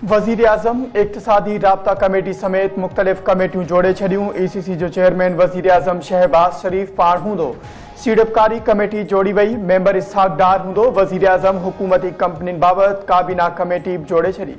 वजीर आजम इक्तिसादी राब्ता कमेटी समेत मुख्तलिफ कमेटियों जोड़े छड़ियों। ECC जो चेयरमैन वजीर आजम शहबाज शरीफ पाण हूंदो। सीड़पकारी कमेटी जोड़ी वही, मेंबर इसहाक डार हूंदो। वजीर आजम हुकूमती कंपनियुनि बाबत काबीना कमेटी जोड़े छड़ी।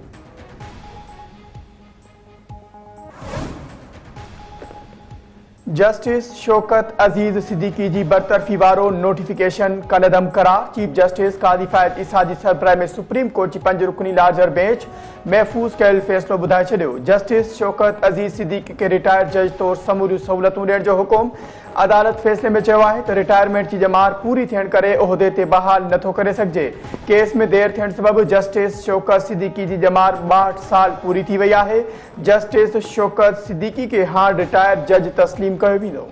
जस्टिस शौकत अजीज सिद्दीकी जी बरतरफी वारो नोटिफिकेशन कलदम करार। चीफ जस्टिस कादी फायद ईसा जी सरबराह में सुप्रीम कोर्ट की 5 रुकनी लार्जर बेंच महफूज कयल फैसलो बुधाए छड़ियो। जस्टिस शौकत अजीज सिद्दीकी के रिटायर्ड जज तौर समूरियूं सहूलतूं ॾियण जो हुकुम। अदालत फैसले में चयो आहे त रिटायरमेंट की जमार पूरी थियण करे उहदे ते बहाल नथो करे सघिजे। केस में देर थियण सबब जस्टिस शौकत सिद्दीकी की जमार 62 साल पूरी थी वही आहे। जस्टिस शौकत सिद्दीकी के हाणे रिटायर्ड जज तस्लीम कयो वेंदो।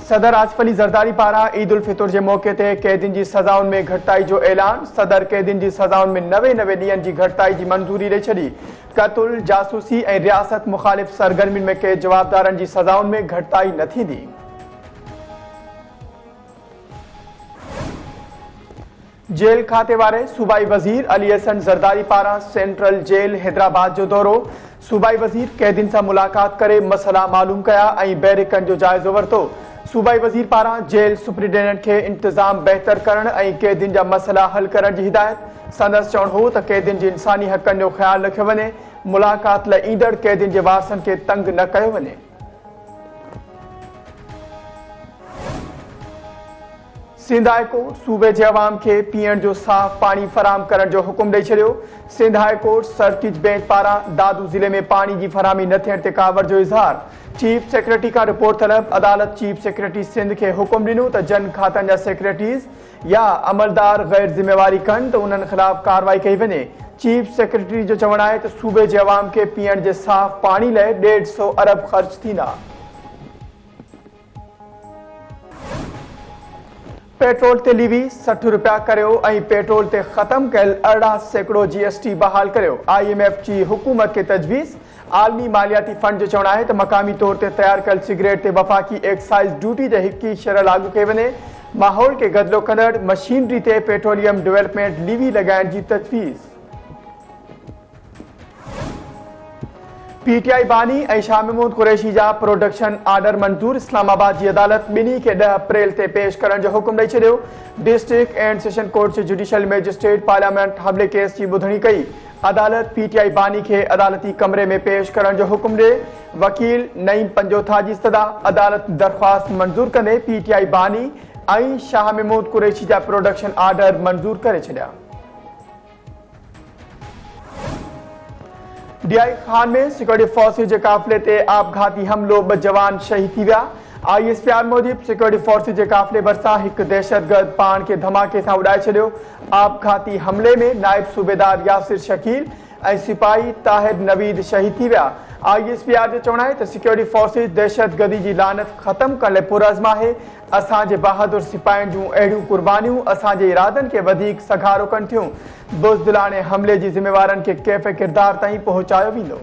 सदर आसिफ अली ज़रदारी पारां ईद उल फितर के मौके ते कैदियुनि जी सज़ाउनि में घटिताई जो ऐलान। सदर कैदियुनि जी सज़ाउनि में 90 ॾींहनि की घटिताई की मंजूरी ॾेई छॾी। क़त्ल, जासूसी ऐं रियासत मुखालिफ़ सरगर्मियुनि में के जवाबदारनि जी सज़ाउनि में घटिताई न थींदी। जेल खाते वारे सूबाई वजीर अली हसन ज़रदारी पारां सेंट्रल जेल हैदराबाद जो दौरो। सूबाई वजीर कैदियुनि सां मुलाकात करे मसला मालूम कया ऐं बैरिकनि जो जाइज़ो वरितो। सूबाई वजीर पारां जेल सुप्रिंटेंडेंट के इंतजाम बेहतर करण ऐं कैदियुनि जा मसला हल करण की हिदायत। संदसि चवणु हो त कैदियुनि जे इंसानी हक़नि जो ख्याल रखियो वञे। मुलाकात लाइ ईंदड़ कैदियुनि जे वारसनि के तंग न कयो वञे। सिंध हाई कोर्ट सूबे के अवाम के पीअण जो साफ पानी फराम करण जो हुकुम ॾेई छॾियो। Sindh High Court circuit bench पारां दादू ज़िले में पानी की फरामी न थियण ते कावड़ जो इज़हार। चीफ सेक्रेटरी का रिपोर्ट तलब। अदालत चीफ सेक्रेटरी सिंध के हुकुम ॾिनो त जन खातनि जा सेक्रेटरीज़ या अमलदार गैर जिम्मेवारी कनि त उन्हनि खिलाफ कार्रवाई कई वञे। चीफ सेक्रेटरी जो चवणु आहे त सूबे के अवाम के पीअण जे साफ पानी लाइ 150 अरब ख़र्च थींदा। पेट्रोल ते लीवी 60 रुपया करियो ऐं पेट्रोल ते ख़त्म कयल 18% GST बहाल करियो। IMF की हुकूमत के तजवीज़। आलमी मालियाती फंड जो चवणु आहे त मक़ामी तौर ते तैयार कयल सिगरेट ते वफ़ाक़ी एक्साइज ड्यूटी ते 21 शरह लागू कई वञे। माहौल के गदिलो कंदड़ मशीनरी ते पेट्रोलियम डेवलपमेंट लीवी लॻाइण की तजवीज़। PTI बानी ऐं शाह महमूद कुरैशी जा प्रोडक्शन आर्डर मंजूर। इस्लामाबाद की अदालत ॿिन्ही के 10 अप्रैल ते पेश करण जो हुकुम ॾेई छॾियो। डिस्ट्रिक्ट एंड सेशन कोर्ट से जुडिशियल मैजिस्ट्रेट पार्लियामेंट हमले केस की ॿुधणी कई। अदालत PTI बानी के अदालती कमरे में पेश करण जो हुकुम ॾे। वकील नईम पंजोथा की इस्तदा। अदालत दरख्वास्त मंजूर कंदे PTI बानी ऐं शाह महमूद कुरैशी जा प्रोडक्शन आर्डर मंजूर करे छॾिया। DI खान में सिक्योरिटी फोर्सिस के काफ़िले ते आपघाती हमलो 2 जवान शहीद थी विया। ISPR मूजिब सिक्योरिटी फोर्सिस के काफ़िले भरिसां एक दहशतगर्द पान के धमाके से उड़ाए छॾियो। आपघाती हमले में नायब सूबेदार यासिर शकील ऐं सिपाही ताहिर नवीद शहीद थी विया। ISPR जो चवणु आहे त सिक्योरिटी फोर्सिस दहशतगर्दी की लानत ख़त्म करण लाइ पुरज़्म आहे। असांजे बहादुर सिपाहियुनि जूं अहिड़ियूं कुर्बानियूं असांजे इरादनि के वधीक सघारो कनि थियूं। बुज़दिलाने हमले की ज़िम्मेवारनि के कैफ़ किरदार ताईं पहुचायो वेंदो।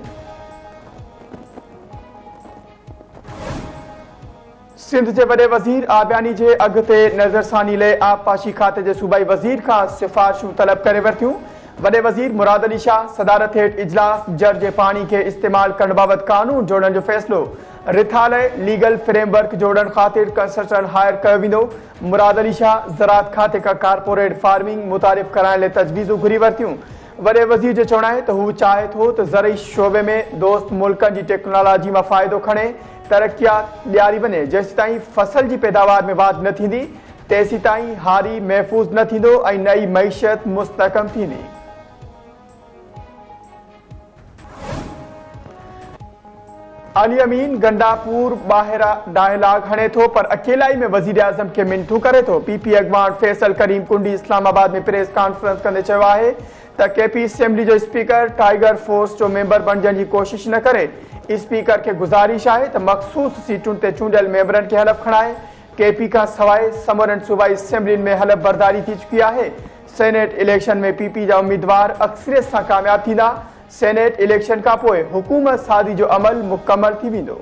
सिंध के वॾे वज़ीर आबियानी के अॻिते नज़रसानी लाइ आबपाशी खाते के सूबाई वज़ीर का सिफ़ारिशूं तलब करे वरितियूं। वॾे वज़ीर मुराद अली शाह सदारत हेठि इजलास जर जे पानी के इस्तेमाल करण बाबत कानून जोड़न जो फैसलो। रिथा लाइ लीगल फ्रेमवर्क जोड़न खातिर कंसल्टेंट हायर कयो वेंदो। मुराद अली शाह ज़राअत खाते का कारपोरेट फार्मिंग मुतारिफ कराइण लाइ तजवीज़ूं घुरी वरितियूं। वॾे वज़ीर जो चवणु आहे त हू चाहे थो त ज़रई शोबे में दोस्त मुल्कनि जी टेक्नोलॉजी मां फ़ाइदो खणे तरक़ियात ॾियारी वञे। जेसिताईं फसल की पैदावार में वाध न थींदी तेसिताईं हारी महफ़ूज़ न थींदो ऐं नई मईशत मुस्तहकम थींदी। अली अमीन गंडापुर ॿाहिरां डायलॉग हणे थो पर अकेलाई में वज़ीर आज़म के मिनथू करे थो। PP अॻवान फैसल करीम कुंडी इस्लामाबाद में प्रेस कॉन्फ्रेंस कंदे चयो आहे त KP असेंबली जो स्पीकर टाइगर फोर्स जो मेंबर बणजण की कोशिश न करे। स्पीकर के गुजारिश है त मखसूस सीटुनि ते चूंडियल मेंबरनि के हलफ खणाए। KP का सवाइ समूरनि सूबाई असेंबलियुनि में हलफ बर्दारी थी चुकी है। सेनेट इलेक्शन में PP जा उम्मीदवार अक्सरियत से कामयाब थींदा। सेनेट इलेक्शन का पोइ हुकूमत सादी जो अमल मुकम्मल थी वेंदो।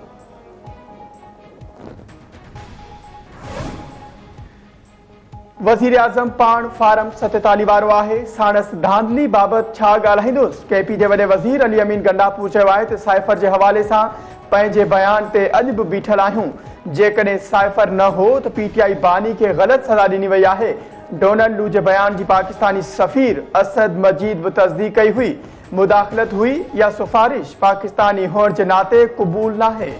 वज़ीर आज़म पाण फारम 47 वारो आहे। साणस धांधली बाबत छा ॻाल्हाईंदुसि? केपी जे वॾे वज़ीर अली अमीन गंडापू चयो आहे त साइफ़र जे हवाले सां पंहिंजे बयान ते अॼु बि बीठल आहियूं। जेकॾहिं साइफ़र न हो त पीटीआई बानी खे ग़लति सज़ा ॾिनी वई आहे। डोनाल्ड लू जे बयान जी पाकिस्तानी सफ़ीर असद मजीद बि तस्दीक़ कई हुई। मुदाख़लत हुई या सिफ़ारिश पाकिस्तानी हुअण जे नाते क़बूल नाहे।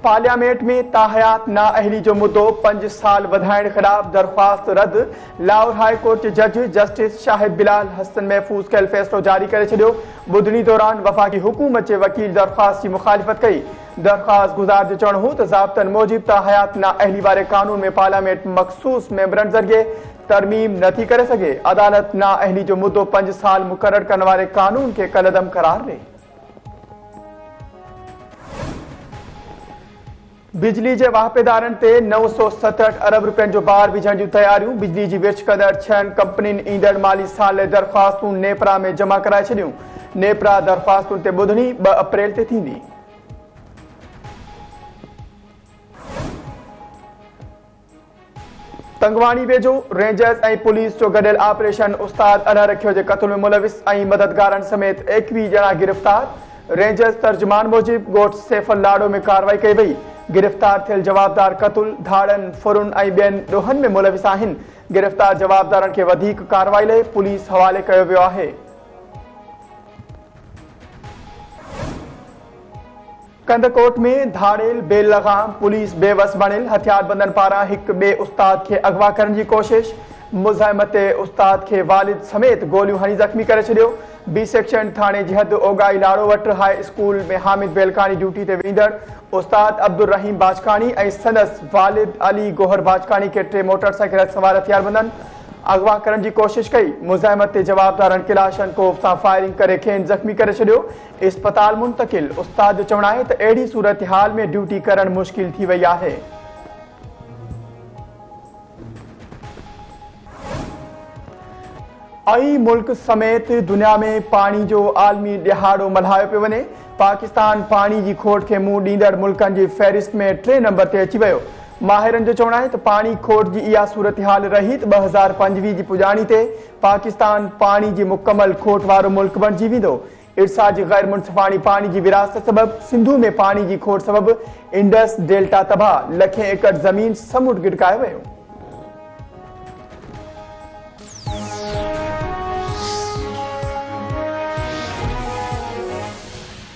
पार्लियामेंट में ताहयात नाअहली जो मुद्दो 5 साल वधाइण खिलाफ दरख्वास्त रद्द। लाहौर हाई कोर्ट जे जज जस्टिस शाहिद बिलाल हसन महफूज़ कयल फ़ैसिलो जारी करे छॾियो। ॿुधणी दौरान वफ़ाक़ी हुकूमत जे वकील दरख्वास्त जी मुखालिफ़त कई। दरख्वास्त गुज़ार जो चवणु हो त ज़ाब्तनि मूजिब ताहयात नाअहली वारे कानून में पार्लियामेंट मख़सूस मेंबरनि ज़रिए तरमीम नथी करे सघे। अदालत नाअहली जो मुद्दो 5 साल मुक़रर करण वारे कानून खे कलअदम करार ॾे। बिजली जे वाहिपेदारनि ते 967 अरब रुपयनि जो बार विझण जूं तयारियूं। बिजली जी विच कंदड़ 6 कंपनियुनि ईंदड़ माली साल लाइ दरख़्वास्तूं नेपरा में जमा कराए छॾियूं। नेपरा दरख़्वास्तुनि ते ॿुधणी 2 अप्रैल ते थींदी। तंगवाणी वेझो रेंजर्स ऐं पुलिस जो गॾियल ऑपरेशन उस्ताद अनहर रखियो जे क़त्ल में मुलविस ऐं मददगारनि समेत 21 ॼणा गिरफ़्तार। रेंजर्स तर्जुमान मूजिब ॻोठ सैफल लाड़ो में कार्रवाई कई वई। गिरफ़्तार थियल जवाबदार क़त्ल धाड़नि फुरुन ऐं ॿियनि ॾोहनि में मुलविस आहिनि। गिरफ़्तार जवाबदारनि खे वधीक कार्रवाई लाइ पुलिस हवाले कयो वियो आहे। कंदकोट में धाड़ेल बेलगाम पुलिस बेवस बणियल हथियारबंदनि पारां हिक ॿिए उस्ताद खे अगवा करण जी कोशिश। मुज़ाहिमत ते उस्ताद खे वालिद समेत गोलियूं हणी ज़ख़्मी करे छॾियो। बी सेक्शन थाणे जी हद ओगाई लाड़ो वटि हाई स्कूल में हामिद बेलकानी ड्यूटी ते वेंदड़ उस्ताद अब्दुल रहीम बाजकानी ऐं संदसि वालिद अली गोहर बाजकानी खे 3 मोटरसाइकिल सवार हथियारबंदनि अगवा करण जी कोशिश कई। मुज़ाहिमत ते जवाबदारनि किलाशन कोप सां फायरिंग करे खेनि ज़ख़्मी करे छॾियो। इस्पताल मुंतकिल। उस्ताद जो चवणु आहे त अहिड़ी सूरत-हाल में ड्यूटी करणु मुश्किल थी वई आहे। ऐं मुल्क समेत दुनिया में पाणी जो आलमी ॾिहाड़ो मल्हायो पियो वञे। पाकिस्तान पाणी जी खोट खे मुंहुं ॾींदड़ मुल्कनि जी फ़हरिस्त में 3 नंबर ते अची वियो। माहिरनि जो चवणु आहे त पाणी खोट जी इहा सूरत-हाल रही त 2025 जी पुॼाणी ते पाकिस्तान पाणी जी मुकमल खोट वारो मुल्क बणिजी वेंदो। इर्सा जी ग़ैर मुनसिफ़ाणी पाणी जी विरासत सबबि सिंधु में पाणी जी खोट सबबि इंडस डेल्टा तबाह। लखें एकड़ ज़मीन समुंड गिड़कायो वियो।